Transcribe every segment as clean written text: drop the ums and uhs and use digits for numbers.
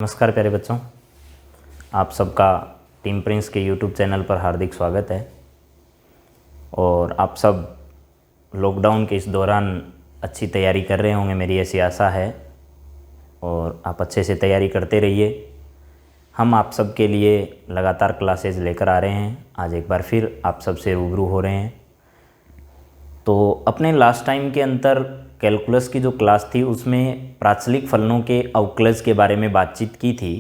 नमस्कार प्यारे बच्चों, आप सबका टीम प्रिंस के यूट्यूब चैनल पर हार्दिक स्वागत है। और आप सब लॉकडाउन के इस दौरान अच्छी तैयारी कर रहे होंगे, मेरी ऐसी आशा है। और आप अच्छे से तैयारी करते रहिए। हम आप सब के लिए लगातार क्लासेस लेकर आ रहे हैं। आज एक बार फिर आप सब से रूबरू हो रहे हैं। तो अपने लास्ट टाइम के अंतर कैलकुलस की जो क्लास थी उसमें प्राचलिक फलनों के अवकलज के बारे में बातचीत की थी।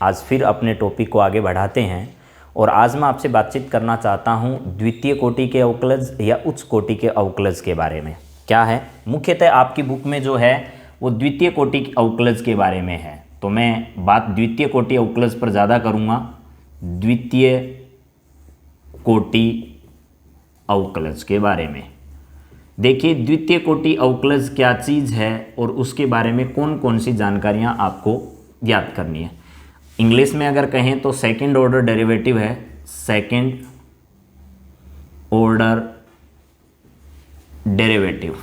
आज फिर अपने टॉपिक को आगे बढ़ाते हैं और आज मैं आपसे बातचीत करना चाहता हूं द्वितीय कोटि के अवकलज या उच्च कोटि के अवकलज के बारे में। क्या है, मुख्यतः आपकी बुक में जो है वो द्वितीय कोटि के अवकलज के बारे में है, तो मैं बात द्वितीय कोटि अवकलज पर ज़्यादा करूँगा। द्वितीय कोटि अवकलज के बारे में देखिए, द्वितीय कोटि अवकलज क्या चीज़ है और उसके बारे में कौन कौन सी जानकारियां आपको याद करनी है। इंग्लिश में अगर कहें तो सेकंड ऑर्डर डेरिवेटिव है। सेकंड ऑर्डर डेरिवेटिव,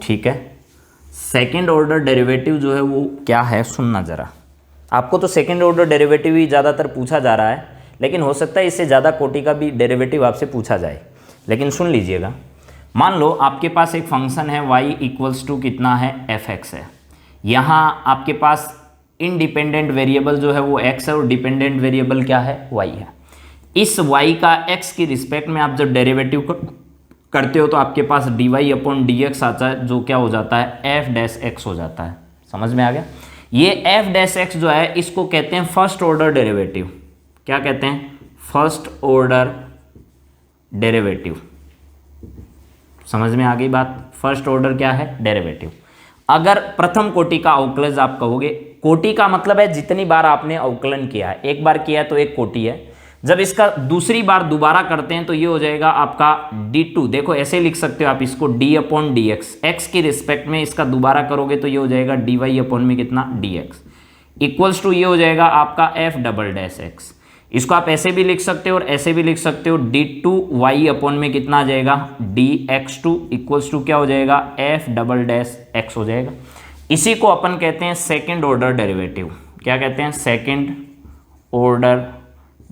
ठीक है। सेकंड ऑर्डर डेरिवेटिव जो है वो क्या है, सुनना ज़रा। आपको तो सेकंड ऑर्डर डेरिवेटिव ही ज़्यादातर पूछा जा रहा है, लेकिन हो सकता है इससे ज़्यादा कोटि का भी डेरिवेटिव आपसे पूछा जाए, लेकिन सुन लीजिएगा। मान लो आपके पास एक फंक्शन है y इक्वल्स टू कितना है, fx है। यहाँ आपके पास इंडिपेंडेंट वेरिएबल जो है वो x है और डिपेंडेंट वेरिएबल क्या है, y है। इस y का x की रिस्पेक्ट में आप जब डेरिवेटिव करते हो तो आपके पास dy अपॉन dx आता है, जो क्या हो जाता है, f डैश x हो जाता है। समझ में आ गया। ये f डैश x जो है इसको कहते हैं फर्स्ट ऑर्डर डेरिवेटिव। क्या कहते हैं, फर्स्ट ऑर्डर डेरिवेटिव। समझ में आ गई बात। फर्स्ट ऑर्डर क्या है, डेरिवेटिव। अगर प्रथम कोटि का अवकलज आप कहोगे, कोटि का मतलब है जितनी बार आपने अवकलन किया है। एक बार किया है तो एक कोटि है। जब इसका दूसरी बार दोबारा करते हैं तो ये हो जाएगा आपका d2। देखो ऐसे लिख सकते हो आप इसको, d अपॉन डी एक्स की रिस्पेक्ट में इसका दोबारा करोगे तो ये हो जाएगा dy अपॉन में कितना, dx इक्वल्स टू ये हो जाएगा आपका f डबल डैश x। इसको आप ऐसे भी लिख सकते हो और ऐसे भी लिख सकते हो, d2y अपॉन में कितना आ जाएगा, dx2 इक्वल्स टू क्या हो जाएगा, f डबल डैश x हो जाएगा। इसी को अपन कहते हैं सेकंड ऑर्डर डेरिवेटिव। क्या कहते हैं, सेकंड ऑर्डर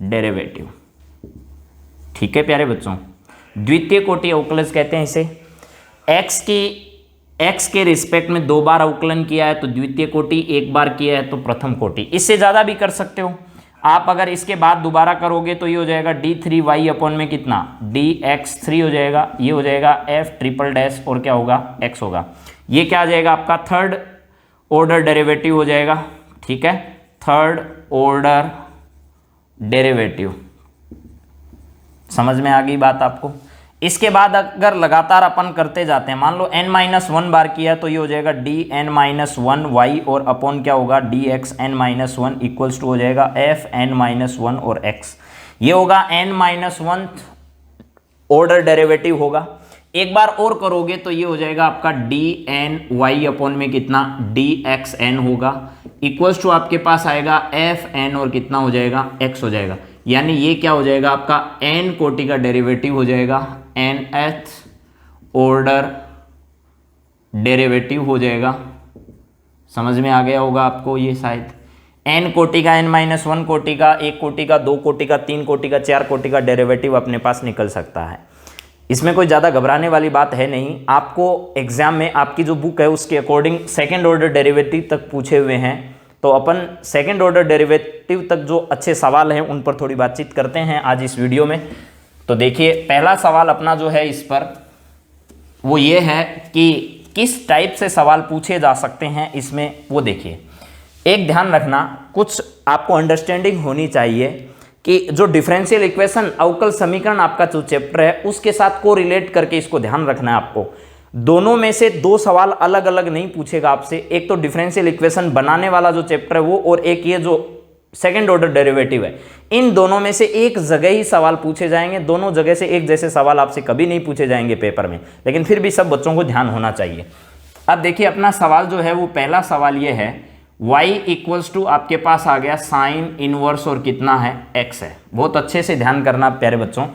डेरिवेटिव। ठीक है प्यारे बच्चों, द्वितीय कोटि अवकलज कहते हैं इसे। x के रिस्पेक्ट में दो बार अवकलन किया है तो द्वितीय कोटि, एक बार किया है तो प्रथम कोटि। इससे ज्यादा भी कर सकते हो आप। अगर इसके बाद दोबारा करोगे तो ये हो जाएगा d3y अपॉन में कितना, dx3 हो जाएगा। ये हो जाएगा f ट्रिपल डैश और क्या होगा, x होगा। ये क्या आ जाएगा आपका थर्ड ऑर्डर डेरिवेटिव हो जाएगा। ठीक है, थर्ड ऑर्डर डेरिवेटिव। समझ में आ गई बात आपको। इसके बाद अगर लगातार अपन करते जाते हैं, मान लो n-1 बार किया तो ये हो जाएगा dn-1y और अपॉन क्या होगा, dxn-1 इक्वल्स टू हो जाएगा fn-1 और x। ये होगा n-1 ऑर्डर डेरिवेटिव होगा। एक बार और करोगे तो ये हो जाएगा आपका dny अपॉन में कितना, dxn होगा इक्वल्स टू आपके पास आएगा fn और कितना हो जाएगा, x हो जाएगा। यानी ये क्या हो जाएगा आपका n कोटि का डेरिवेटिव हो जाएगा, nth ऑर्डर डेरिवेटिव हो जाएगा। समझ में आ गया होगा आपको ये शायद। n कोटि का, n-1 कोटि का, एक कोटि का, दो कोटि का, तीन कोटि का, चार कोटि का डेरिवेटिव अपने पास निकल सकता है। इसमें कोई ज़्यादा घबराने वाली बात है नहीं। आपको एग्जाम में आपकी जो बुक है उसके अकॉर्डिंग सेकेंड ऑर्डर डेरिवेटिव तक पूछे हुए हैं, तो अपन सेकेंड ऑर्डर डेरिवेटिव तक जो अच्छे सवाल हैं उन पर थोड़ी बातचीत करते हैं आज इस वीडियो में। तो देखिए पहला सवाल अपना जो है इस पर वो ये है कि किस टाइप से सवाल पूछे जा सकते हैं इसमें, वो देखिए। एक ध्यान रखना, कुछ आपको अंडरस्टैंडिंग होनी चाहिए कि जो डिफरेंशियल इक्वेशन अवकल समीकरण आपका जो चैप्टर है उसके साथ को रिलेट करके इसको ध्यान रखना है आपको। दोनों में से दो सवाल अलग अलग नहीं पूछेगा आपसे। एक तो डिफरेंशियल इक्वेशन बनाने वाला जो चैप्टर है वो, और एक ये जो सेकंड ऑर्डर डेरिवेटिव है। इन दोनों में से एक जगह ही सवाल पूछे जाएंगे। दोनों जगह से एक जैसे सवाल आपसे कभी नहीं पूछे जाएंगे पेपर में, लेकिन फिर भी सब बच्चों को ध्यान होना चाहिए। अब देखिए अपना सवाल जो है वो पहला सवाल ये है, y इक्वल्स टू आपके पास आ गया साइन इनवर्स और कितना है, x है। बहुत अच्छे से ध्यान करना प्यारे बच्चों।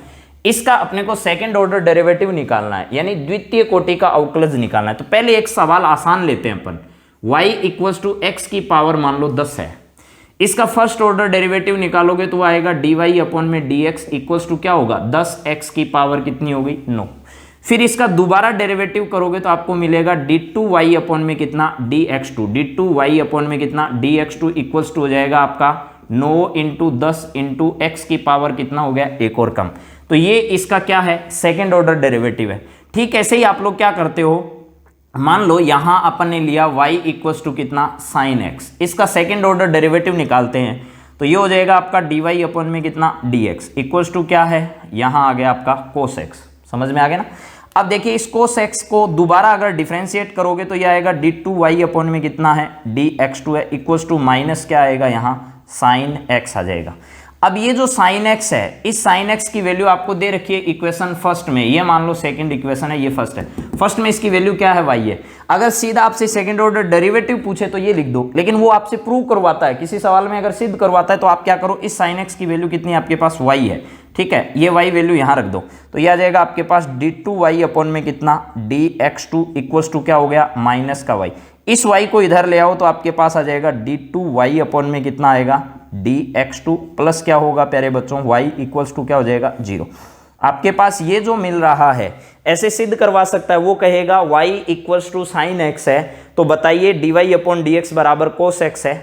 इसका अपने को सेकंड ऑर्डर डेरिवेटिव निकालना है, यानी द्वितीय कोटि का अवकलज निकालना है। तो पहले एक सवाल आसान लेते हैं अपन। y इक्वल टू एक्स की पावर मान लो 10 है, इसका फर्स्ट ऑर्डर डेरिवेटिव निकालोगे तो आएगा dy अपॉन में dx इक्वल्स टू क्या होगा 10x की पावर कितनी होगी 9। फिर इसका दोबारा डेरिवेटिव करोगे तो आपको मिलेगा d2y अपॉन में कितना dx2, d2y अपॉन में कितना dx2 इक्वल्स टू हो जाएगा आपका 9 इंटू 10 इंटू एक्स की पावर कितना हो गया एक और कम। तो ये इसका क्या है सेकेंड ऑर्डर डेरिवेटिव है। ठीक ऐसे ही आप लोग क्या करते हो, मान लो यहां अपन ने लिया y इक्वल्स टू कितना साइन x, इसका सेकेंड ऑर्डर डेरिवेटिव निकालते हैं तो ये हो जाएगा आपका dy अपॉन में कितना dx इक्वल्स टू क्या है, यहां आ गया आपका cos x। समझ में आ गया ना। अब देखिए इस cos x को दोबारा अगर डिफरेंशिएट करोगे तो ये आएगा d2y अपॉन में कितना है dx2 है इक्वल्स टू माइनस क्या आएगा यहाँ साइन x आ जाएगा। अब ये जो साइन x है, इस साइन x की वैल्यू आपको दे रखी है इक्वेशन फर्स्ट में, ये मान लो सेकंड इक्वेशन है, ये फर्स्ट है, फर्स्ट में इसकी वैल्यू क्या है y है। अगर सीधा आपसे सेकंड ऑर्डर डेरिवेटिव पूछे तो ये लिख दो, लेकिन वो आपसे प्रूव करवाता है, किसी सवाल में अगर सिद्ध करवाता है तो आप क्या करो, इस साइन x की वैल्यू कितनी आपके पास y है, ठीक है, ये y वैल्यू यहाँ रख दो तो ये आ जाएगा आपके पास d2y अपॉन में कितना dx2 इक्वल्स टू क्या हो गया माइनस का y। इस y को इधर ले आओ तो आपके पास आ जाएगा d2y अपॉन में कितना आएगा dx2 प्लस क्या होगा प्यारे बच्चों y इक्वल्स टू क्या हो जाएगा 0। आपके पास ये जो मिल रहा है ऐसे सिद्ध करवा सकता है, वो कहेगा y equals to sine x है तो बताइए dy अपॉन dx बराबर cos x है,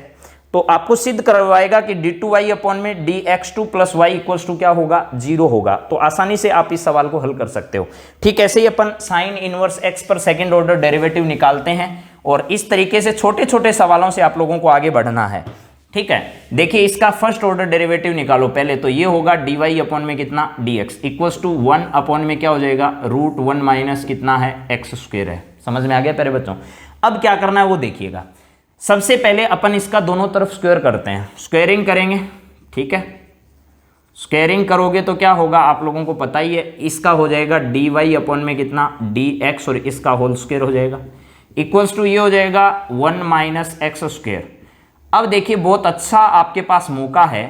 तो आपको सिद्ध करवाएगा कि d2y अपॉन में dx2 plus y equals to क्या होगा 0 होगा। तो आसानी से आप इस सवाल को हल कर सकते हो। ठीक ऐसे ही अपन साइन इनवर्स x पर सेकंड ऑर्डर डेरिवेटिव निकालते हैं और इस तरीके से छोटे छोटे सवालों से आप लोगों को आगे बढ़ना है। ठीक है, देखिए इसका फर्स्ट ऑर्डर डेरिवेटिव निकालो पहले, तो ये होगा dy अपॉन में कितना dx इक्वल्स टू 1 अपॉन में क्या हो जाएगा √1 माइनस कितना है x स्क्वायर है। समझ में आ गया प्यारे बच्चों। अब क्या करना है वो देखिएगा। सबसे पहले अपन इसका दोनों तरफ स्क्वायर करते हैं, स्क्वायरिंग करेंगे। ठीक है, स्क्वायरिंग करोगे तो क्या होगा आप लोगों को पता ही है, इसका हो जाएगा dy अपॉन में कितना dx और इसका होल स्क्वायर हो जाएगा इक्वल्स टू ये हो जाएगा 1 माइनस एक्स स्क्वायर। अब देखिए बहुत अच्छा आपके पास मौका है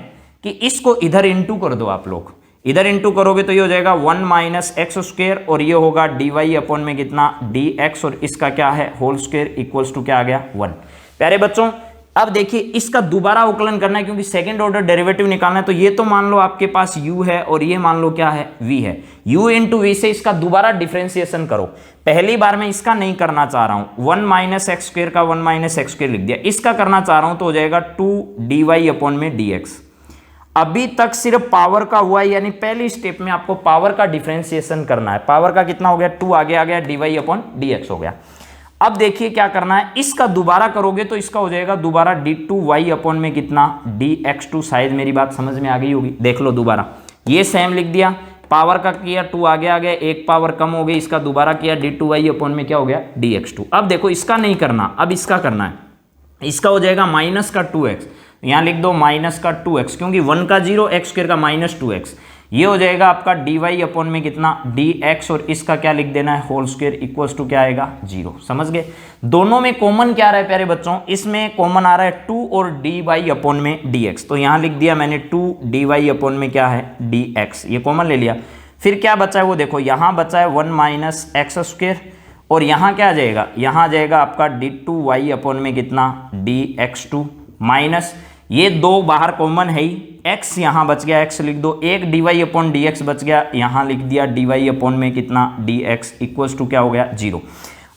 कि इसको इधर इंटू कर दो, आप लोग इधर इंटू करोगे तो ये हो जाएगा 1 माइनस एक्स स्क्वायर और ये होगा dy अपॉन में कितना dx और इसका क्या है होल स्क्वायर इक्वल्स टू क्या आ गया 1। प्यारे बच्चों अब देखिए इसका दोबारा अवकलन करना है क्योंकि सेकंड ऑर्डर डेरिवेटिव निकालना है। तो ये तो मान लो आपके पास u है और ये मान लो क्या है v है, u इंटू वी से इसका दोबारा डिफरेंशिएशन करो। पहली बार मैं इसका नहीं करना चाह रहा हूं, 1 माइनस एक्स स्क्वायर का 1 माइनस एक्स स्क्वायर लिख दिया, इसका करना चाह रहा हूं तो हो जाएगा 2 dy अपॉन में dx। अभी तक सिर्फ पावर का हुआ है, यानी पहली स्टेप में आपको पावर का डिफरेंशिएशन करना है। पावर का कितना हो गया 2 आगे आ गया dy अपॉन dx हो गया। अब देखिए क्या करना है, इसका दोबारा करोगे तो इसका हो जाएगा दोबारा d2y अपॉन में कितना dx2। शायद मेरी बात समझ में आ गई होगी, देख लो दोबारा ये सेम लिख दिया, पावर का किया 2 आगे आ गया, एक पावर कम हो गई, इसका दोबारा किया d2y अपॉन में क्या हो गया dx2। अब देखो इसका नहीं करना, अब इसका करना है, इसका हो जाएगा माइनस का 2x, यहाँ लिख दो माइनस का 2x क्योंकि 1 का 0 x स्क्वायर का माइनस 2x। ये हो जाएगा आपका dy अपॉन में कितना dx और इसका क्या लिख देना है होल स्क्वायर इक्वल्स टू क्या आएगा 0। समझ गए। दोनों में कॉमन क्या रहा है प्यारे बच्चों, इसमें कॉमन आ रहा है 2 और dy अपॉन में dx, तो यहाँ लिख दिया मैंने 2 dy अपॉन में क्या है dx, ये कॉमन ले लिया। फिर क्या बचा है वो देखो, यहाँ बचा है 1 माइनस एक्स स्क्वायर और यहाँ क्या आ जाएगा, यहाँ आ जाएगा आपका d2y अपॉन में कितना dx2 माइनस ये 2 बाहर कॉमन है ही, x यहाँ बच गया, x लिख दो, एक dy अपॉन dx बच गया, यहाँ लिख दिया dy अपॉन में कितना dx इक्वल्स टू क्या हो गया 0।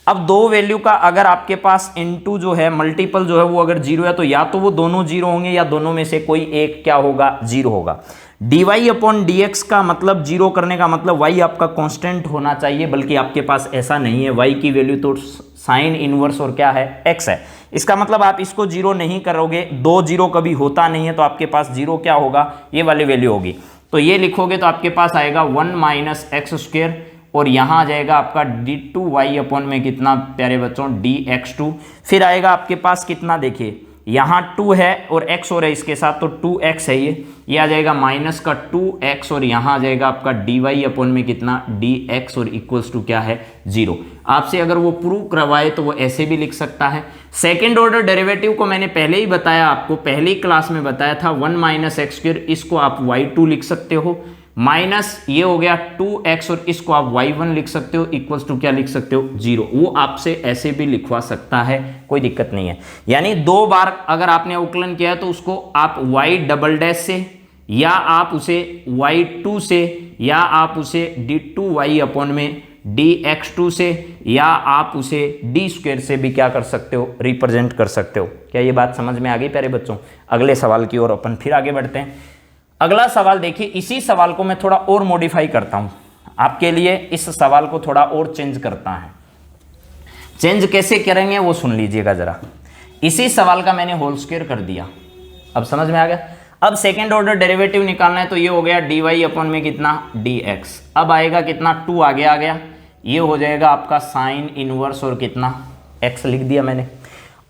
अब दो वैल्यू का अगर आपके पास इनटू जो है मल्टीपल जो है वो अगर 0 है तो या तो वो दोनों 0 होंगे या दोनों में से कोई एक क्या होगा 0 होगा। dy अपॉन dx का मतलब 0 करने का मतलब y आपका कांस्टेंट होना चाहिए, बल्कि आपके पास ऐसा नहीं है, y की वैल्यू तो साइन इनवर्स और क्या है x है। इसका मतलब आप इसको 0 नहीं करोगे, 2 0 कभी होता नहीं है, तो आपके पास 0 क्या होगा ये वाली वैल्यू होगी। तो ये लिखोगे तो आपके पास आएगा 1 माइनस एक्स स्क्वायर और यहाँ आ जाएगा आपका d2y अपॉन में कितना प्यारे बच्चों dx2। फिर आएगा आपके पास कितना, देखिए यहाँ 2 है और x हो रहा है इसके साथ तो 2x है, ये आ जाएगा माइनस का 2x और यहाँ आ जाएगा आपका dy अपॉन में कितना dx और इक्वल्स टू क्या है 0। आपसे अगर वो प्रूव करवाए तो वो ऐसे भी लिख सकता है। सेकेंड ऑर्डर डेरिवेटिव को मैंने पहले ही बताया, आपको पहली क्लास में बताया था 1 माइनस एक्स स्क्वायर, इसको आप y2 लिख सकते हो। माइनस ये हो गया 2x और इसको आप y1 लिख सकते हो इक्वल्स टू क्या लिख सकते हो 0। वो आपसे ऐसे भी लिखवा सकता है, कोई दिक्कत नहीं है। यानी 2 बार अगर आपने अवकलन किया तो उसको आप y डबल डैश से, या आप उसे y2 से, या आप उसे d2y अपॉन में dx2 से, या आप उसे d स्क्वायर से भी क्या कर सकते हो, रिप्रेजेंट कर सकते हो। क्या ये बात समझ में आ गई प्यारे बच्चों? अगले सवाल की ओर अपन फिर आगे बढ़ते हैं। अगला सवाल देखिए, इसी सवाल को मैं थोड़ा और मॉडिफाई करता हूं आपके लिए, इस सवाल को थोड़ा और चेंज करता है। चेंज कैसे करेंगे वो सुन लीजिएगा जरा। इसी सवाल का मैंने होल स्क्वायर कर दिया, अब समझ में आ गया। अब सेकेंड ऑर्डर डेरिवेटिव निकालना है तो ये हो गया dy अपॉन में कितना dx, अब आएगा कितना 2 आगे आ गया, ये हो जाएगा आपका साइन इनवर्स और कितना x लिख दिया मैंने।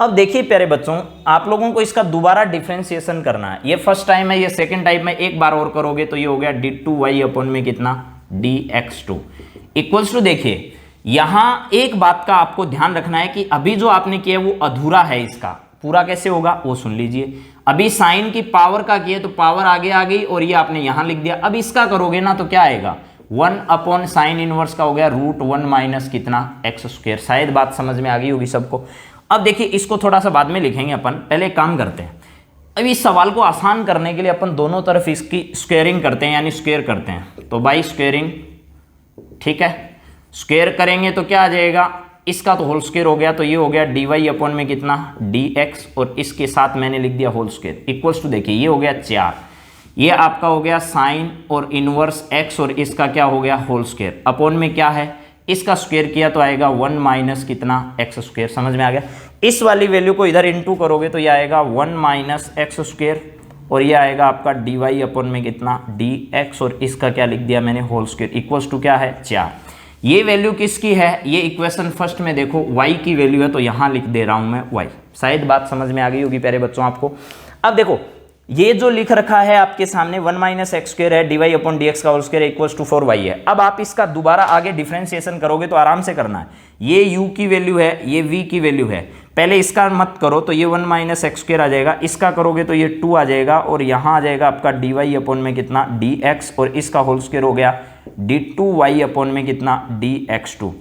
अब देखिए प्यारे बच्चों, आप लोगों को इसका दोबारा डिफरेंशिएशन करना है। ये फर्स्ट टाइम है, ये सेकंड टाइम में एक बार और करोगे तो ये हो गया d2y अपॉन में कितना dx2 इक्वल्स टू, देखिए यहां एक बात का आपको ध्यान रखना है कि अभी जो आपने किया वो अधूरा है, इसका पूरा कैसे होगा वो सुन लीजिए। अभी साइन की पावर का किया तो पावर आगे आ गई और ये आपने यहां लिख दिया। अब इसका करोगे ना तो क्या आएगा 1 अपॉन साइन इनवर्स का हो गया √1 माइनस कितना x स्क्वायर। शायद बात समझ में आ गई होगी सबको। अब देखिए इसको थोड़ा सा बाद में लिखेंगे अपन, पहले एक काम करते हैं। अब इस सवाल को आसान करने के लिए अपन दोनों तरफ इसकी स्क्वेयरिंग करते हैं, यानी स्क्वेयर करते हैं। तो बाई स्क्वेयरिंग, ठीक है, स्क्वेयर करेंगे तो क्या आ जाएगा, इसका तो होल स्क्वेयर हो गया तो ये हो गया dy अपॉन में कितना dx, और इसके साथ मैंने लिख दिया होल स्क्वेयर इक्वल्स टू, देखिए ये हो गया 4, ये आपका हो गया साइन और इनवर्स x, और इसका क्या हो गया होल स्क्वेयर अपॉन में क्या है, इसका स्क्वेयर किया तो आएगा 1 माइनस कितना x स्क्वेयर। समझ में आ गया। इस वाली वैल्यू को इधर इनटू करोगे तो ये आएगा 1 माइनस x स्क्वेयर, और ये आएगा आपका dy अपॉन में कितना dx, और इसका क्या लिख दिया मैंने होल स्क्वेयर इक्वल्स टू क्या है 4। ये वैल्यू किसकी है, ये इक्वेशन फर्स्ट में देखो y की वैल्यू है तो यहां लिख दे रहा हूं मैं y। शायद बात समझ में आ गई होगी प्यारे बच्चों आपको। अब देखो ये जो लिख रखा है आपके सामने 1 माइनस एक्स स्क्वायर है, dy अपॉन dx का whole square equals to 4y है। अब आप इसका दोबारा आगे डिफरेंशिएशन करोगे तो आराम से करना है। ये u की वैल्यू है, ये v की वैल्यू है, पहले इसका मत करो तो ये 1 माइनस एक्स स्क्वायर आ जाएगा, इसका करोगे तो ये 2 आ जाएगा, और यहाँ आ जाएगा आपका dy अपॉन में कितना dx, और इसका होल स्क्वायर हो गया d2y अपॉन में कितना dx2।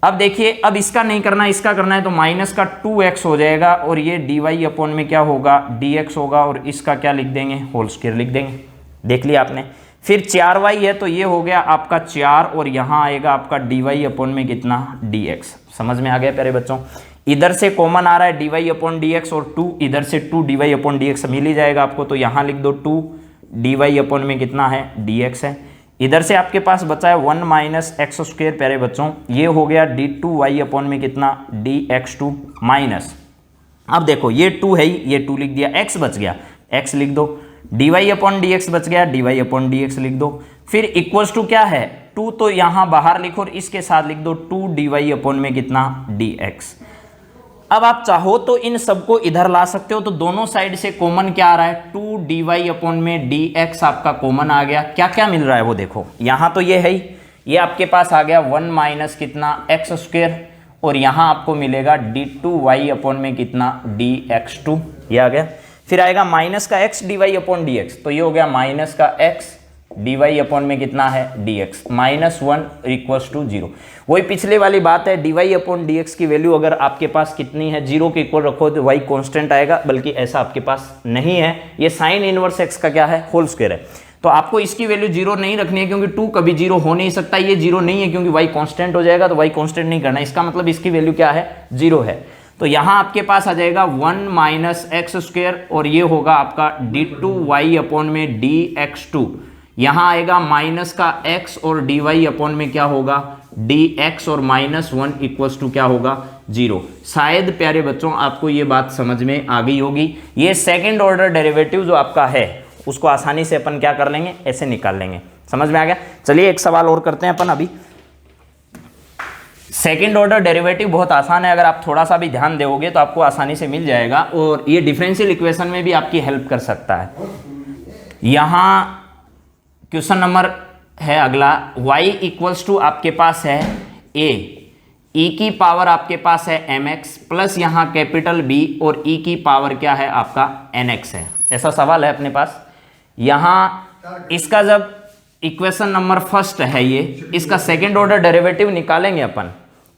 अब देखिए अब इसका नहीं करना, इसका करना है तो माइनस का 2x हो जाएगा, और ये dy अपॉन में क्या होगा dx होगा, और इसका क्या लिख देंगे होल स्क्वायर लिख देंगे। देख लिया आपने। फिर 4y है तो ये हो गया आपका 4, और यहाँ आएगा आपका dy अपॉन में कितना dx। समझ में आ गया प्यारे बच्चों। इधर से कॉमन आ रहा है dy अपॉन dx, और 2 इधर से 2 dy अपॉन dx मिल ही जाएगा आपको, तो यहाँ लिख दो 2 dy अपॉन में कितना है dx है। इधर से आपके पास बचा है 1 माइनस एक्स स्क्वेयर प्यारे बच्चों, ये हो गया d2y अपॉन में कितना dx2 माइनस, अब देखो ये 2 है ही, ये 2 लिख दिया, x बच गया x लिख दो, dy अपॉन dx बच गया dy अपॉन dx लिख दो, फिर इक्वल्स टू क्या है 2 तो यहाँ बाहर लिखो और इसके साथ लिख दो 2 dy अपॉन में कितना dx। अब आप चाहो तो इन सबको इधर ला सकते हो, तो दोनों साइड से कॉमन क्या आ रहा है 2 dy अपॉन में dx आपका कॉमन आ गया। क्या क्या मिल रहा है वो देखो, यहाँ तो ये है ही, ये आपके पास आ गया 1 माइनस कितना एक्स स्क्वायर, और यहाँ आपको मिलेगा d2y अपॉन में कितना dx2, ये आ गया। फिर आएगा माइनस का x dy अपॉन dx, तो ये हो गया माइनस का x dy अपॉन में कितना है dx, -1 इक्वल्स टू 0। वही पिछले वाली बात है, dy अपॉन dx की वैल्यू अगर आपके पास कितनी है 0 के इक्वल रखो तो y कांस्टेंट आएगा, बल्कि ऐसा आपके पास नहीं है। ये साइन इनवर्स x का क्या है होल स्क्वायर है, तो आपको इसकी वैल्यू 0 नहीं रखनी है, क्योंकि 2 कभी 0 हो नहीं सकता। ये 0 नहीं है क्योंकि y कांस्टेंट हो जाएगा, तो y कांस्टेंट नहीं करना, इसका मतलब इसकी वैल्यू क्या है 0 है। तो यहाँ आपके पास आ जाएगा 1 माइनस एक्स स्क्वायर, और ये होगा आपका d2y अपॉन में dx2, यहाँ आएगा माइनस का x और dy अपॉन में क्या होगा dx, और -1 इक्वल्स टू क्या होगा 0। शायद प्यारे बच्चों आपको ये बात समझ में आ गई होगी। ये सेकंड ऑर्डर डेरिवेटिव जो आपका है उसको आसानी से अपन क्या कर लेंगे, ऐसे निकाल लेंगे। समझ में आ गया। चलिए एक सवाल और करते हैं अपन अभी। सेकंड ऑर्डर डेरिवेटिव बहुत आसान है, अगर आप थोड़ा सा भी ध्यान दोगे तो आपको आसानी से मिल जाएगा, और ये डिफरेंशियल इक्वेशन में भी आपकी हेल्प कर सकता है। यहाँ क्वेश्चन नंबर है अगला, y इक्वल्स टू आपके पास है a, e की पावर आपके पास है mx प्लस यहाँ कैपिटल B, और e की पावर क्या है आपका nx है। ऐसा सवाल है अपने पास। यहाँ इसका जब इक्वेशन नंबर फर्स्ट है ये, इसका सेकेंड ऑर्डर डेरिवेटिव निकालेंगे अपन।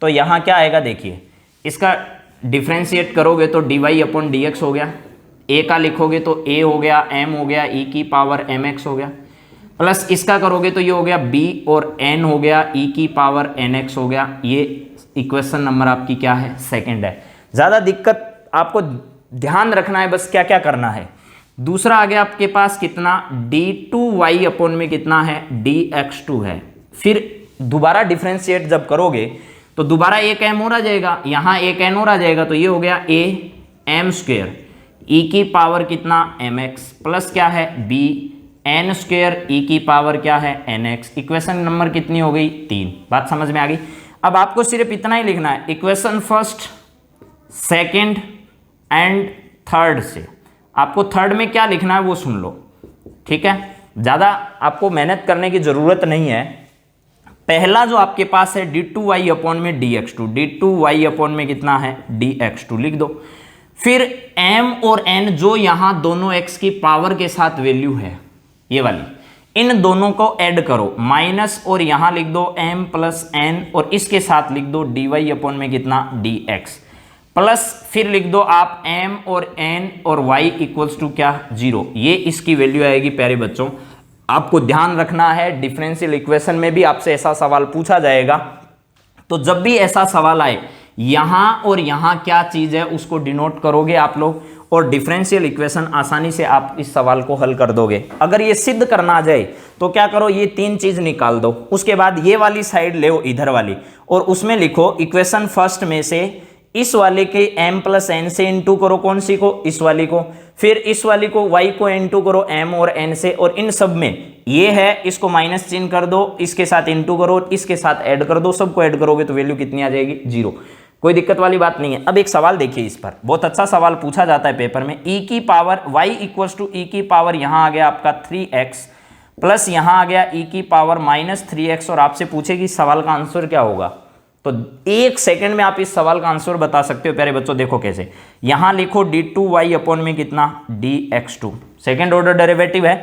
तो यहाँ क्या आएगा देखिए, इसका डिफ्रेंशिएट करोगे तो dy अपॉन dx हो गया, a का लिखोगे तो a हो गया, m हो गया, e की पावर mx हो गया, प्लस इसका करोगे तो ये हो गया b और n हो गया, e की पावर nx हो गया। ये इक्वेशन नंबर आपकी क्या है, सेकंड है। ज़्यादा दिक्कत आपको ध्यान रखना है बस क्या क्या करना है। दूसरा आ गया आपके पास कितना, d2y अपॉन में कितना है, dx2 है। फिर दोबारा डिफ्रेंशिएट जब करोगे तो दोबारा एक m और आ जाएगा, यहाँ एक n और आ जाएगा, तो ये हो गया a m स्क्वेयर, e की पावर कितना mx, प्लस क्या है b n स्क्वेयर, e की पावर क्या है nx। इक्वेशन नंबर कितनी हो गई, 3। बात समझ में आ गई। अब आपको सिर्फ इतना ही लिखना है, equation first, second and third से। आपको थर्ड में क्या लिखना है वो सुन लो, ठीक है। ज़्यादा आपको मेहनत करने की ज़रूरत नहीं है। पहला जो आपके पास है d2y अपॉन में dx2, d2y अपॉन में कितना है dx2 लिख दो। फिर m और n जो यहाँ दोनों x की पावर के साथ वैल्यू है ये वाली, इन दोनों को ऐड करो, माइनस और यहाँ लिख दो m प्लस n और इसके साथ लिख दो dy अपॉन में कितना dx, प्लस फिर लिख दो आप m और n और y इक्वल्स टू क्या 0। ये इसकी वैल्यू आएगी प्यारे बच्चों। आपको ध्यान रखना है डिफरेंशियल इक्वेशन में भी आपसे ऐसा सवाल पूछा जाएगा, तो जब भी ऐसा सवाल आए यहाँ और यहाँ क्या चीज़ है उसको डिनोट करोगे आप लोग, और डिफरेंशियल इक्वेशन आसानी से आप इस सवाल को हल कर दोगे। अगर ये सिद्ध करना आ जाए तो क्या करो, ये तीन चीज़ निकाल दो, उसके बाद ये वाली साइड ले इधर वाली, और उसमें लिखो इक्वेशन फर्स्ट में से इस वाले के m प्लस n से इंटू करो, कौन सी को, इस वाली को, फिर इस वाली को y को इंटू करो m और n से, और इन सब में ये है इसको माइनस चिन्ह कर दो, इसके साथ इंटू करो, इसके साथ ऐड कर दो, सबको ऐड करोगे तो वैल्यू कितनी आ जाएगी 0। कोई दिक्कत वाली बात नहीं है। अब एक सवाल देखिए, इस पर बहुत अच्छा सवाल पूछा जाता है पेपर में। e की power y equals to e की पावर यहाँ आ गया आपका 3x प्लस यहाँ आ गया e की पावर माइनस 3x, और आपसे पूछे कि सवाल का आंसर क्या होगा, तो एक सेकंड में आप इस सवाल का आंसर बता सकते हो। प्यारे बच्चों देखो कैसे, यहां लिखो d2y अपॉन में कितना dx2, सेकंड ऑर्डर डेरिवेटिव है,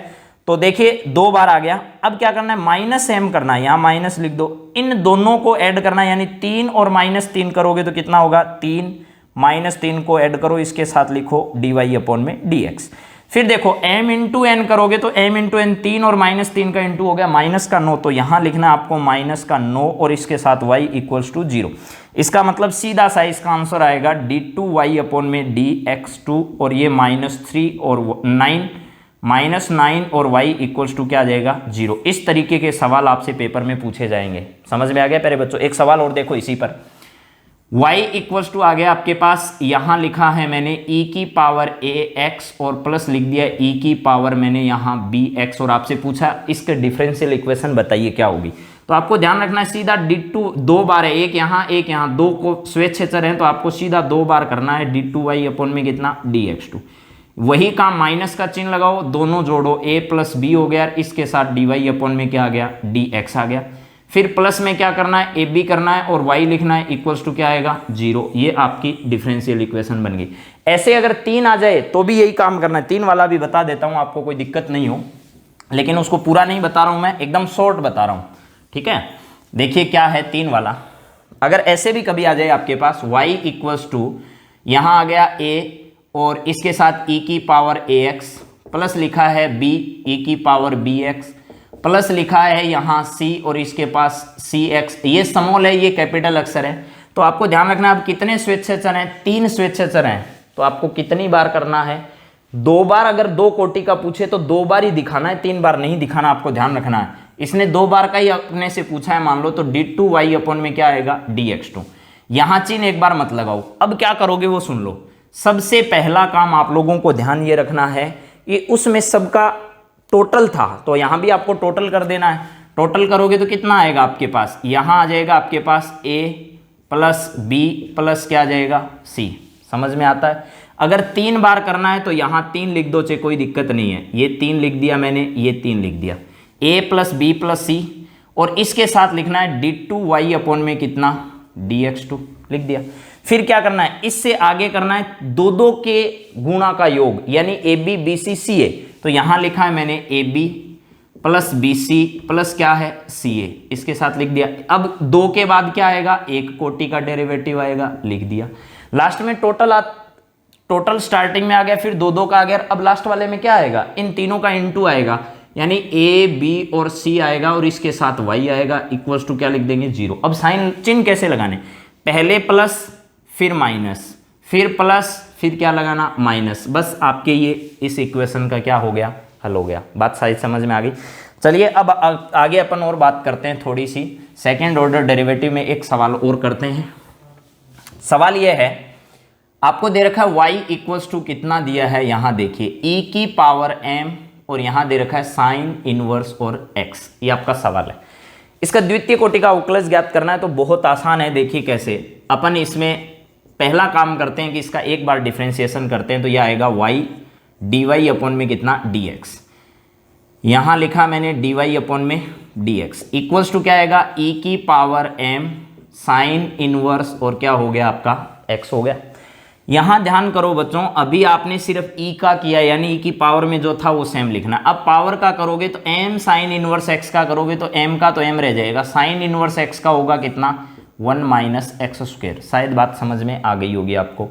तो देखिए 2 बार आ गया। अब क्या करना है, माइनस m करना है, यहां माइनस लिख दो, इन दोनों को ऐड करना है, यानी 3 और -3 करोगे तो कितना होगा 3, -3 को ऐड करो, इसके साथ लिखो dy अपॉन में dx। फिर देखो m इंटू n करोगे तो m इंटू n 3 और -3 का इंटू हो गया माइनस का 9, तो यहाँ लिखना है आपको माइनस का 9 और इसके साथ y इक्वल्स टू 0। इसका मतलब सीधा सा इसका आंसर आएगा d2y अपॉन में dx2, और ये -3 और 9, -9 और y इक्वल्स टू क्या आ जाएगा 0। इस तरीके के सवाल आपसे पेपर में पूछे जाएंगे। समझ में आ गया प्यारे बच्चों। एक सवाल और देखो इसी पर, y इक्वल्स टू आ गया आपके पास, यहाँ लिखा है मैंने e की पावर ax और प्लस लिख दिया e की पावर मैंने यहाँ bx, और आपसे पूछा इसके डिफरेंशियल इक्वेशन बताइए क्या होगी। तो आपको ध्यान रखना है सीधा d2 2 बार है, एक यहाँ 2 को स्वेच्छेचर है, तो आपको सीधा 2 बार करना है d2y अपॉन में कितना dx2। वही काम माइनस का चिन्ह लगाओ, दोनों जोड़ो, a प्लस b हो गया, इसके साथ dy अपॉन में क्या आ गया dx आ गया। फिर प्लस में क्या करना है, ए बी करना है और y लिखना है, इक्वल्स टू क्या आएगा 0। ये आपकी डिफरेंशियल इक्वेशन बन गई। ऐसे अगर 3 आ जाए तो भी यही काम करना है। 3 वाला भी बता देता हूँ आपको, कोई दिक्कत नहीं हो, लेकिन उसको पूरा नहीं बता रहा हूँ मैं, एकदम शॉर्ट बता रहा हूँ, ठीक है। देखिए क्या है 3 वाला, अगर ऐसे भी कभी आ जाए आपके पास y इक्वल्स टू यहाँ आ गया a और इसके साथ e की पावर ax प्लस लिखा है b e की पावर bx प्लस लिखा है यहाँ c और इसके पास cx, ये स्मॉल है, ये कैपिटल अक्षर है। तो आपको ध्यान रखना है अब कितने स्वेच्छेचर हैं, 3 स्वेच्छेचर हैं, तो आपको कितनी बार करना है 2 बार। अगर 2 कोटि का पूछे तो 2 बार ही दिखाना है, 3 बार नहीं दिखाना, आपको ध्यान रखना है। इसने 2 बार का ही अपने से पूछा है, मान लो, तो d2y अपॉन में क्या आएगा dx2। यहाँ चिन्ह एक बार मत लगाओ। अब क्या करोगे वो सुन लो। सबसे पहला काम आप लोगों को ध्यान ये रखना है, ये उसमें सबका टोटल था, तो यहाँ भी आपको टोटल कर देना है। टोटल करोगे तो कितना आएगा आपके पास, यहाँ आ जाएगा आपके पास a प्लस b प्लस क्या आ जाएगा c। समझ में आता है। अगर 3 बार करना है तो यहाँ 3 लिख दो, चाहे कोई दिक्कत नहीं है। ये 3 लिख दिया मैंने, ये 3 लिख दिया, a plus b plus c, और इसके साथ लिखना है d2y अपॉन में कितना dx2 लिख दिया। फिर क्या करना है, इससे आगे करना है 2 के गुणा का योग, यानी ab bc ca। तो यहाँ लिखा है मैंने ab प्लस BC प्लस क्या है CA, इसके साथ लिख दिया। अब 2 के बाद क्या आएगा, 1 कोटि का डेरिवेटिव आएगा, लिख दिया। लास्ट में टोटल स्टार्टिंग में आ गया, फिर 2 का आ गया। अब लास्ट वाले में क्या आएगा, इन तीनों का इनटू आएगा, यानी A B और C आएगा और इसके साथ Y आएगा, इक्वल्स टू क्या लिख देंगे 0। अब साइन चिन्ह कैसे लगाने, पहले प्लस फिर माइनस फिर प्लस फिर क्या लगाना माइनस, बस आपके ये इस इक्वेशन का क्या हो गया, हल हो गया। बात शायद समझ में आ गई। चलिए अब आगे अपन और बात करते हैं थोड़ी सी। सेकेंड ऑर्डर डेरिवेटिव में एक सवाल और करते हैं। सवाल ये है, आपको दे रखा है y इक्वल्स टू कितना दिया है, यहाँ देखिए e की पावर m और यहाँ दे रखा है साइन इनवर्स और x, ये आपका सवाल है। इसका द्वितीय कोटि का अवकलज ज्ञात करना है, तो बहुत आसान है। देखिए कैसे, अपन इसमें पहला काम करते हैं कि इसका एक बार डिफ्रेंसिएशन करते हैं, तो यह आएगा y dy अपॉन में कितना dx, यहाँ लिखा मैंने dy अपॉन में dx इक्वल्स टू क्या आएगा e की पावर m साइन इनवर्स और क्या हो गया आपका x हो गया। यहाँ ध्यान करो बच्चों, अभी आपने सिर्फ e का किया, यानी e की पावर में जो था वो सेम लिखना। अब पावर का करोगे तो m साइन इनवर्स x का करोगे तो m का तो m रह जाएगा, साइन इनवर्स x का होगा कितना 1 माइनस एक्स स्क्वायर। शायद बात समझ में आ गई होगी आपको।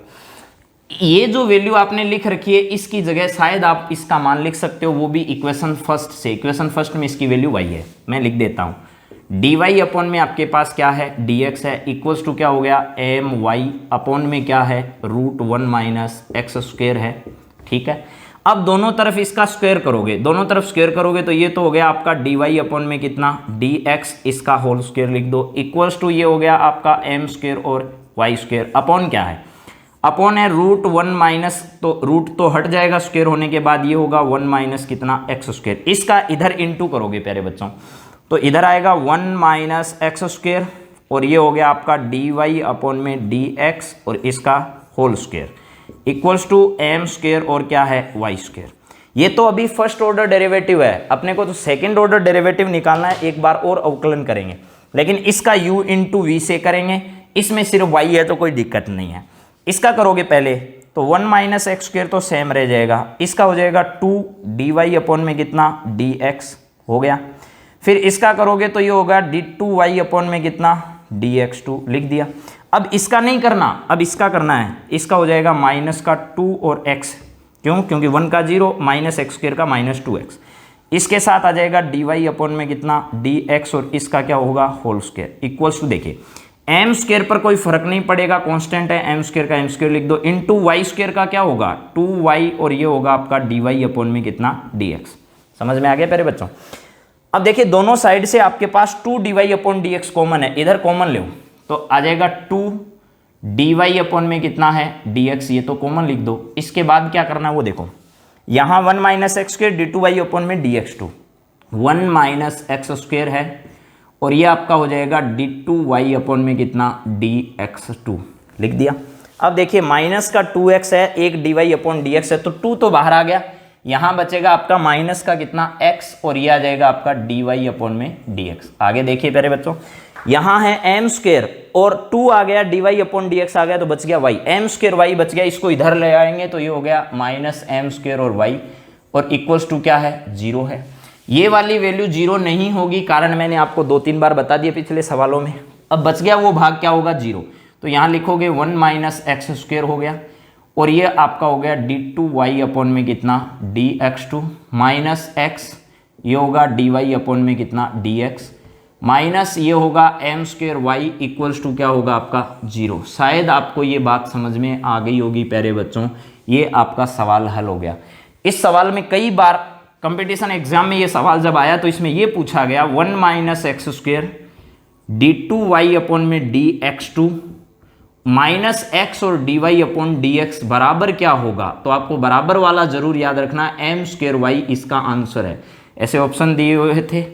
ये जो वैल्यू आपने लिख रखी है, इसकी जगह शायद आप इसका मान लिख सकते हो, वो भी इक्वेशन फर्स्ट से। इक्वेशन फर्स्ट में इसकी वैल्यू y है, मैं लिख देता हूँ dy अपॉन में आपके पास क्या है dx है, इक्वल्स टू क्या हो गया my अपॉन में क्या है √1 माइनस एक्स स्क्वायर है। ठीक है, अब दोनों तरफ इसका स्क्वायर करोगे, दोनों तरफ स्क्वायर करोगे तो ये तो हो गया आपका dy अपॉन में कितना dx, इसका होल स्क्वायर लिख दो, इक्वल्स टू ये हो गया आपका m स्क्वायर और y स्क्वायर अपॉन क्या है, अपॉन है √1 माइनस, तो रूट तो हट जाएगा स्क्वायर होने के बाद, ये होगा 1 माइनस कितना एक्स स्क्वायर। इसका इधर इनटू करोगे प्यारे बच्चों, तो इधर आएगा 1 माइनस एक्स स्क्वायर और ये हो गया आपका dy अपॉन में dx और इसका whole square equals to m square और क्या है y स्क्वायर। ये तो अभी फर्स्ट ऑर्डर डेरिवेटिव है, अपने को तो सेकंड ऑर्डर डेरिवेटिव निकालना है, एक बार और अवकलन करेंगे, लेकिन इसका u इंटू वी से करेंगे। इसमें सिर्फ y है तो कोई दिक्कत नहीं है। इसका करोगे पहले तो 1 माइनस एक्स स्क्वायर तो सेम रह जाएगा, इसका हो जाएगा 2 dy अपॉन में कितना dx हो गया। फिर इसका करोगे तो ये होगा d2y अपॉन में कितना dx2, लिख दिया। अब इसका नहीं करना, अब इसका करना है, इसका हो जाएगा माइनस का 2 और x, क्यों, क्योंकि 1 का 0 माइनस एक्स स्क्वायर का माइनस 2x, इसके साथ आ जाएगा dy अपॉन में कितना dx और इसका क्या होगा होल स्क्वायर इक्वल्स टू, देखिए m स्क्वायर पर कोई फर्क नहीं पड़ेगा, कांस्टेंट है, m स्क्वायर का m स्क्वायर लिख दो, इंटू y स्क्वायर का क्या होगा 2y और ये होगा आपका dy अपॉन में कितना dx। समझ में आ गया प्यारे बच्चों। अब देखिए दोनों साइड से आपके पास 2 dy अपॉन dx कॉमन है, इधर कॉमन लो तो आ जाएगा 2 dy अपॉन में कितना है dx, ये तो कॉमन लिख दो। इसके बाद क्या करना है वो देखो, यहाँ 1 minus x square d2y upon में dx2, 1 माइनस एक्स स्क्वायर है और ये आपका हो जाएगा d2y अपॉन में कितना dx2, लिख दिया। अब देखिए माइनस का 2x है, एक dy अपॉन dx है, तो 2 तो बाहर आ गया, यहाँ बचेगा आपका माइनस का कितना x और ये आ जाएगा आपका dy अपॉन में dx। आगे देखिए प्यारे बच्चों, यहाँ है m स्क्वायर और 2 आ गया, dy अपॉन dx आ गया, तो बच गया y, m स्क्वायर y बच गया, इसको इधर ले आएंगे तो ये हो गया माइनस m स्क्वायर और y और इक्वल्स टू क्या है 0 है। ये वाली वैल्यू 0 नहीं होगी, कारण मैंने आपको 2-3 बार बता दिया पिछले सवालों में। अब बच गया वो भाग क्या होगा 0, तो यहाँ लिखोगे 1 माइनस एक्स स्क्वायर हो गया और ये आपका हो गया d2y अपॉन में कितना dx2 माइनस x, ये होगा dy अपॉन में कितना dx माइनस ये होगा m square y equals to क्या होगा आपका 0। शायद आपको ये बात समझ में आ गई होगी प्यारे बच्चों, ये आपका सवाल हल हो गया। इस सवाल में कई बार कंपटीशन एग्जाम में ये सवाल जब आया तो इसमें ये पूछा गया 1 minus x square d2y upon में dx2 माइनस x और dy अपॉन dx बराबर क्या होगा, तो आपको बराबर वाला जरूर याद रखना है, m स्क्वायर y इसका आंसर है। ऐसे ऑप्शन दिए हुए थे,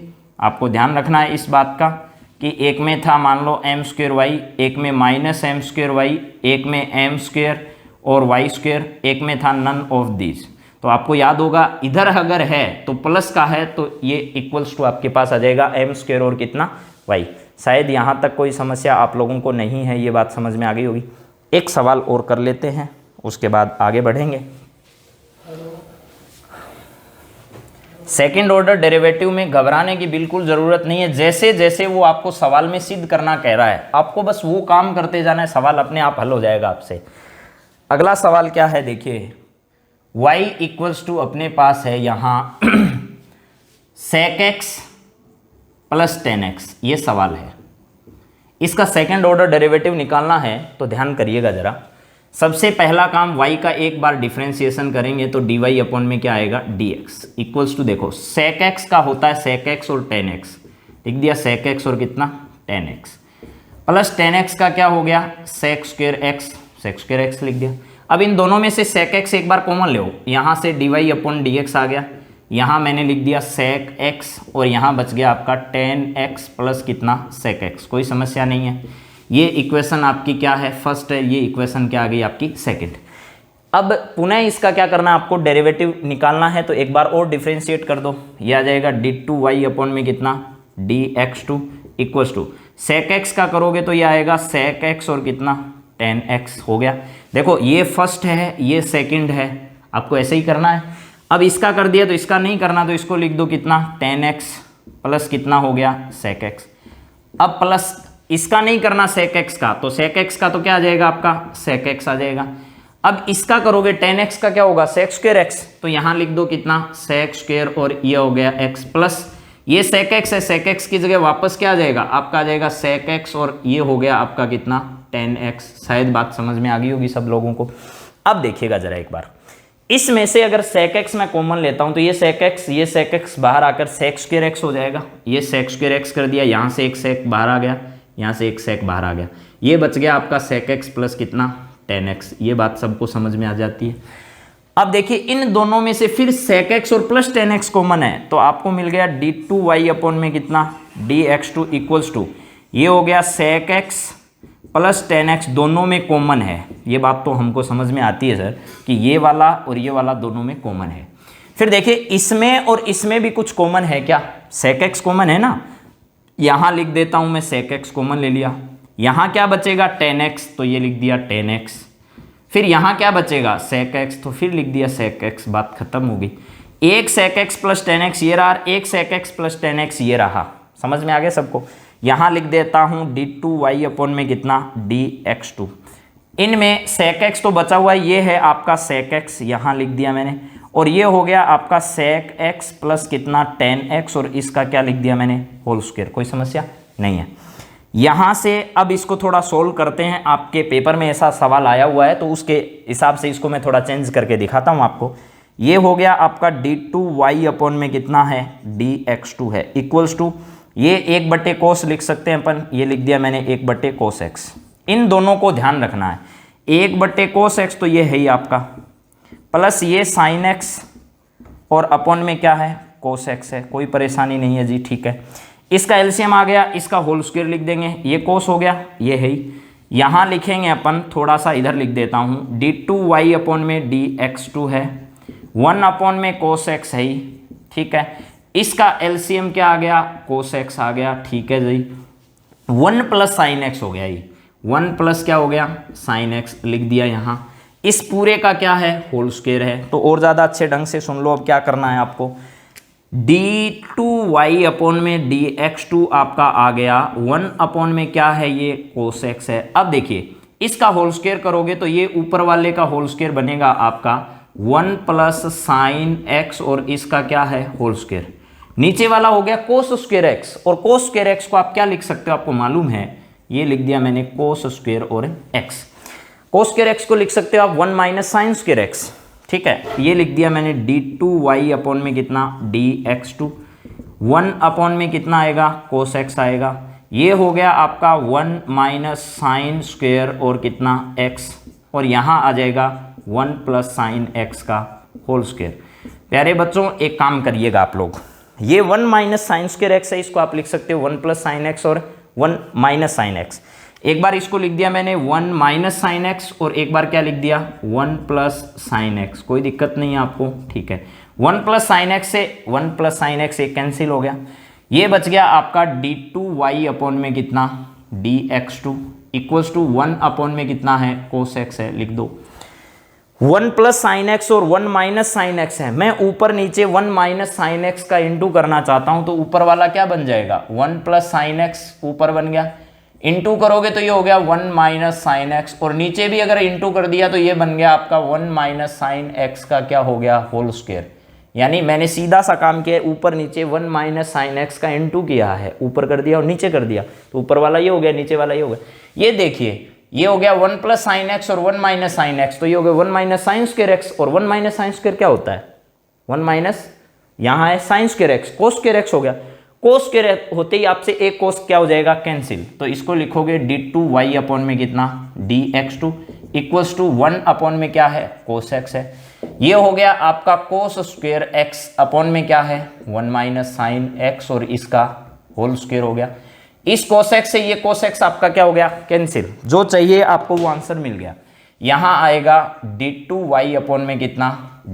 आपको ध्यान रखना है इस बात का कि एक में था मान लो m स्क्वायर y, एक में माइनस m स्क्वायर y, एक में m स्क्वायर और y स्क्वायर, एक में था नन ऑफ दिस। तो आपको याद होगा इधर अगर है तो प्लस का है तो ये इक्वल्स टू आपके पास आ जाएगा m स्क्वायर और कितना y। शायद यहाँ तक कोई समस्या आप लोगों को नहीं है, ये बात समझ में आ गई होगी। एक सवाल और कर लेते हैं, उसके बाद आगे बढ़ेंगे। सेकंड ऑर्डर डेरिवेटिव में घबराने की बिल्कुल ज़रूरत नहीं है। जैसे जैसे वो आपको सवाल में सिद्ध करना कह रहा है, आपको बस वो काम करते जाना है, सवाल अपने आप हल हो जाएगा आपसे। अगला सवाल क्या है देखिए, y इक्वल्स टू अपने पास है यहाँ sec x plus ten x, ये सवाल है। इसका सेकंड ऑर्डर डेरिवेटिव निकालना है तो ध्यान करिएगा ज़रा। सबसे पहला काम y का एक बार डिफ्रेंसिएशन करेंगे तो dy अपॉन में क्या आएगा dx इक्वल्स टू, देखो sec x का होता है sec x और tan x, लिख दिया sec x और कितना tan x, plus tan x का क्या हो गया sec स्क्वायर x लिख दिया। अब इन दोनों में से sec x एक बार कॉमन ले, यहाँ से dy अपॉन dx आ गया, यहाँ मैंने लिख दिया sec x और यहाँ बच गया आपका tan x प्लस कितना sec x, कोई समस्या नहीं है। ये इक्वेशन आपकी क्या है फर्स्ट है, ये इक्वेशन क्या आ गई आपकी सेकंड। अब पुनः इसका क्या करना है, आपको डेरिवेटिव निकालना है तो एक बार और डिफ्रेंशिएट कर दो, ये आ जाएगा d2y अपॉन में कितना dx2 equals to sec x का करोगे तो ये आएगा sec x और कितना tan x हो गया। देखो ये फर्स्ट है ये सेकंड है, आपको ऐसे ही करना है। अब इसका कर दिया तो इसका नहीं करना, तो इसको लिख दो कितना tan x प्लस कितना हो गया sec x। अब प्लस इसका नहीं करना sec x का, तो sec x का तो क्या आ जाएगा आपका sec x आ जाएगा। अब इसका करोगे tan x का क्या होगा sec स्क्वायर x, तो यहाँ लिख दो कितना sec स्क्वायर और ये हो गया x प्लस ये sec x है, sec x की जगह वापस क्या आ जाएगा आपका आ जाएगा sec x और ये हो गया आपका कितना tan x। शायद बात समझ में आ गई होगी सब लोगों को। अब देखिएगा जरा एक बार, इसमें से अगर sec x मैं कॉमन लेता हूं तो ये sec x बाहर आकर sec स्क्वायर x हो जाएगा, ये sec स्क्वायर x कर दिया, यहाँ से एक sec बाहर आ गया, यहाँ से एक sec बाहर आ गया, ये बच गया आपका sec x प्लस कितना tan x। ये बात सबको समझ में आ जाती है। अब देखिए इन दोनों में से फिर sec x और प्लस tan x कॉमन है तो आपको मिल गया d2y अपॉन में कितना dx2 इक्वल्स टू, ये हो गया sec x plus tan x दोनों में कॉमन है। ये बात तो हमको समझ में आती है सर कि ये वाला और ये वाला दोनों में कॉमन है। फिर देखिए इसमें और इसमें भी कुछ कॉमन है क्या, sec x कॉमन है ना, यहाँ लिख देता हूँ मैं sec x कॉमन ले लिया, यहाँ क्या बचेगा tan x तो ये लिख दिया tan x, फिर यहाँ क्या बचेगा sec x तो फिर लिख दिया sec x, बात खत्म हो गई। एक sec x plus tan x ये रहा, एक sec x plus tan x ये रहा, समझ में आ गया सबको। यहाँ लिख देता हूँ d2y अपॉन में कितना dx2, इनमें sec x तो बचा हुआ है, ये है आपका sec x यहाँ लिख दिया मैंने, और ये हो गया आपका sec x प्लस कितना tan x और इसका क्या लिख दिया मैंने होल स्क्वायर, कोई समस्या नहीं है। यहाँ से अब इसको थोड़ा सोल्व करते हैं, आपके पेपर में ऐसा सवाल आया हुआ है तो उसके हिसाब से इसको मैं थोड़ा चेंज करके दिखाता हूँ आपको। ये हो गया आपका d2y अपॉन में कितना है dx2 है इक्वल्स टू, ये 1 कोस लिख सकते हैं अपन, ये लिख दिया मैंने 1 कोस x। इन दोनों को ध्यान रखना है, 1 कोस x तो ये है ही आपका, प्लस ये साइन x और अपॉन में क्या है कोस x है, कोई परेशानी नहीं है जी, ठीक है। इसका एलसीएम आ गया, इसका होल स्क्वायर लिख देंगे, ये कोस हो गया ये है ही। यहाँ लिखेंगे अपन, थोड़ा सा इधर लिख देता हूँ, d2y अपॉन में dx2 है, 1 अपॉन में कोस x है ही, ठीक है। इसका एलसीएम क्या आ गया कोस x आ गया, ठीक है जी। 1 प्लस साइन x हो गया, ये 1 प्लस क्या हो गया साइन x लिख दिया यहाँ। इस पूरे का क्या है होल स्क्वायर है, तो और ज़्यादा अच्छे ढंग से सुन लो। अब क्या करना है आपको, d2y अपॉन में dx2 आपका आ गया, 1 अपॉन में क्या है ये कोस x है। अब देखिए इसका होल स्क्वायर करोगे तो ये ऊपर वाले का होल स्क्वायर बनेगा आपका 1 प्लस साइन x और इसका क्या है होल स्क्वायर, नीचे वाला हो गया कोस स्क्वायर x, और कोस स्क्वायर x को आप क्या लिख सकते हो आपको मालूम है, ये लिख दिया मैंने कोस स्क्वायर और x। कोस स्क्वायर x को लिख सकते हो आप 1 माइनस साइन स्क्वायर x, ठीक है। ये लिख दिया मैंने d2y अपॉन में कितना dx2, 1 अपॉन में कितना आएगा कोस x आएगा, ये हो गया आपका 1 माइनस साइन स्क्वायर और कितना x, और यहाँ आ जाएगा 1 प्लस साइन x का होल स्क्वायर। प्यारे बच्चों एक काम करिएगा आप लोग, ये 1 माइनस साइन स्क्वायर x है, इसको आप लिख सकते हो 1 प्लस साइन x और 1 माइनस साइन x। एक बार इसको लिख दिया मैंने 1 माइनस साइन x और एक बार क्या लिख दिया 1 प्लस साइन x, कोई दिक्कत नहीं है आपको, ठीक है। 1 प्लस साइन x से 1 प्लस साइन x एक कैंसिल हो गया, ये बच गया आपका d2y अपॉन में कितना dx2 इक्वल्स टू 1 अपॉन में कितना है कोस x है, लिख दो 1 प्लस साइन एक्स और 1 माइनस साइन एक्स है, मैं ऊपर नीचे 1 माइनस साइन एक्स का इंटू करना चाहता हूं, तो ऊपर वाला क्या बन जाएगा 1 प्लस साइन एक्स ऊपर बन गया, इंटू करोगे तो ये हो गया 1 माइनस साइन एक्स, और नीचे भी अगर इंटू कर दिया तो ये बन गया आपका 1 माइनस साइन एक्स का क्या हो गया होल स्क्वायर। यानी मैंने सीधा सा काम किया, ऊपर नीचे 1 माइनस साइन एक्स का इंटू किया है, ऊपर कर दिया और नीचे कर दिया, तो ऊपर वाला ये हो गया, नीचे वाला ये हो गया। ये देखिए ये हो गया 1 प्लस साइन एक्स और 1 माइनस साइन एक्स, तो ये हो गया 1 माइनस साइन स्क्वायर एक्स, और 1 माइनस साइन स्क्वायर क्या होता है 1 माइनस, यहाँ है sine square x, cos square x हो गया। कोस स्क्वायर होते ही आपसे एक कोस क्या हो जाएगा कैंसिल, तो इसको लिखोगे d2y अपॉन में कितना dx2 इक्वल्स टू 1 अपॉन में क्या है कोस एक्स है। ये हो गया आपका कोस स्क्वायर एक्स अपॉन में क्या है 1 माइनस साइन एक्स, और इसका होल स्क्वायर हो गया। इस कोसेक्स से ये कोसेक्स आपका क्या हो गया कैंसिल, जो चाहिए आपको वो आंसर मिल गया। यहां आएगा d2y अपॉन में कितना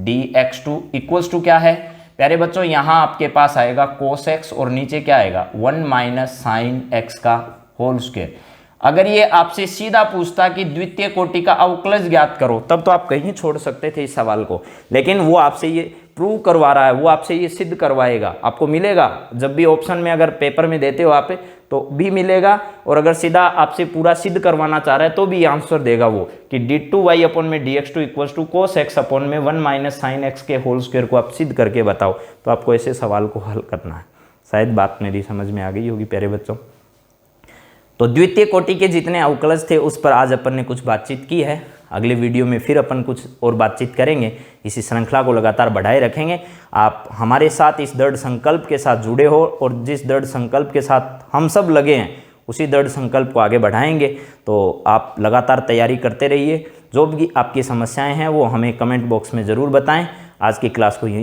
dx2 इक्वल्स टू क्या है प्यारे बच्चों, यहां आपके पास आएगा कोसेक्स और नीचे क्या आएगा 1 माइनस साइन एक्स का होल स्क्वायर। अगर ये आपसे सीधा पूछता कि द्वितीय कोटि का अवकलज ज्ञात करो, तब तो आप कहीं छोड़ सकते थे इस सवाल को, लेकिन वो आपसे ये प्रूव करवा रहा है, वो आपसे ये सिद्ध करवाएगा, आपको मिलेगा जब भी ऑप्शन में अगर पेपर में देते हो आप तो भी मिलेगा, और अगर सीधा आपसे पूरा सिद्ध करवाना चाह रहा है तो भी आंसर देगा वो कि d2y अपॉन में dx2 equals to cos x upon में 1 माइनस साइन एक्स के होल स्क्वायर को आप सिद्ध करके बताओ। तो आपको ऐसे सवाल को हल करना है। शायद बात मेरी समझ में आ गई होगी प्यारे बच्चों। तो द्वितीय कोटि के जितने अवकलज थे उस पर आज अपन ने कुछ बातचीत की है। अगले वीडियो में फिर अपन कुछ और बातचीत करेंगे, इसी श्रृंखला को लगातार बढ़ाए रखेंगे। आप हमारे साथ इस दृढ़ संकल्प के साथ जुड़े हो, और जिस दृढ़ संकल्प के साथ हम सब लगे हैं उसी दृढ़ संकल्प को आगे बढ़ाएंगे। तो आप लगातार तैयारी करते रहिए। जो भी आपकी समस्याएं हैं वो हमें कमेंट बॉक्स में ज़रूर बताएं। आज की क्लास को यहीं